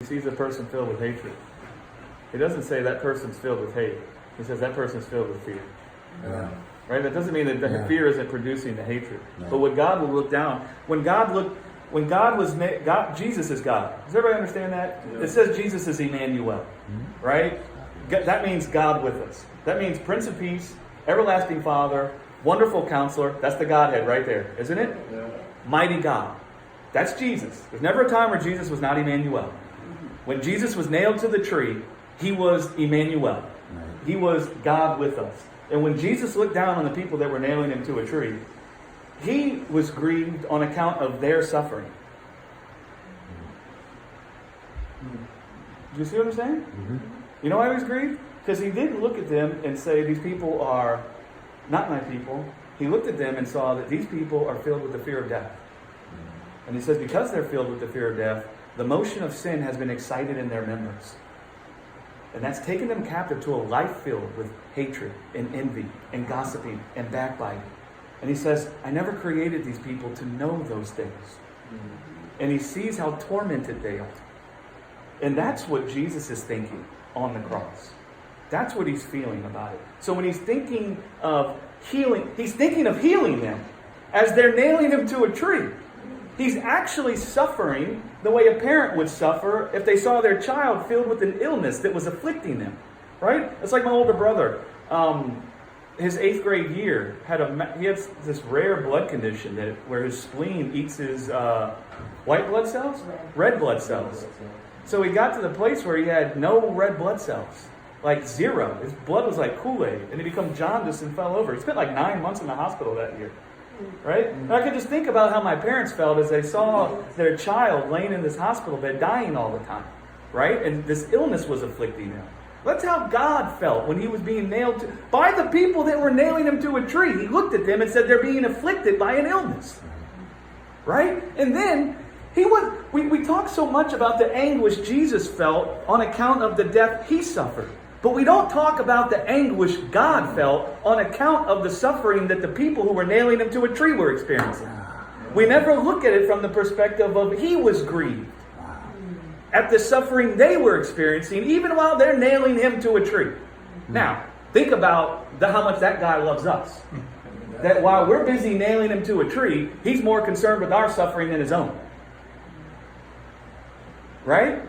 sees a person filled with hatred, he doesn't say that person's filled with hate. He says that person's filled with fear. Yeah. Right? That doesn't mean that the Yeah. fear isn't producing the hatred. No. But when God will look down, Jesus is God. Does everybody understand that? Yeah. It says Jesus is Emmanuel. Right? That means God with us. That means Prince of Peace, Everlasting Father, Wonderful Counselor. That's the Godhead right there, isn't it? Yeah. Mighty God. That's Jesus. There's never a time where Jesus was not Emmanuel. When Jesus was nailed to the tree, he was Emmanuel. He was God with us. And when Jesus looked down on the people that were nailing him to a tree, he was grieved on account of their suffering. Do you see what I'm saying? Mm-hmm. You know why he was grieved? Because he didn't look at them and say, these people are not my people. He looked at them and saw that these people are filled with the fear of death. And he says, because they're filled with the fear of death, the motion of sin has been excited in their members. And that's taken them captive to a life filled with hatred and envy and gossiping and backbiting. And he says, I never created these people to know those things. And he sees how tormented they are. And that's what Jesus is thinking on the cross. That's what he's feeling about it. So when he's thinking of healing, he's thinking of healing them as they're nailing him to a tree. He's actually suffering the way a parent would suffer if they saw their child filled with an illness that was afflicting them. Right? It's like my older brother. His 8th grade year he had this rare blood condition where his spleen eats his white blood cells, red blood cells. So he got to the place where he had no red blood cells, like zero. His blood was like Kool-Aid, and he became jaundiced and fell over. He spent like 9 months in the hospital that year. Right? And I could just think about how my parents felt as they saw their child laying in this hospital bed dying all the time. Right? And this illness was afflicting him. That's how God felt when he was being nailed to by the people that were nailing him to a tree. He looked at them and said they're being afflicted by an illness. Right? And then we talk so much about the anguish Jesus felt on account of the death he suffered. But we don't talk about the anguish God felt on account of the suffering that the people who were nailing him to a tree were experiencing. We never look at it from the perspective of he was grieved at the suffering they were experiencing, even while they're nailing him to a tree. Now, think about how much that guy loves us. That while we're busy nailing him to a tree, he's more concerned with our suffering than his own. Right?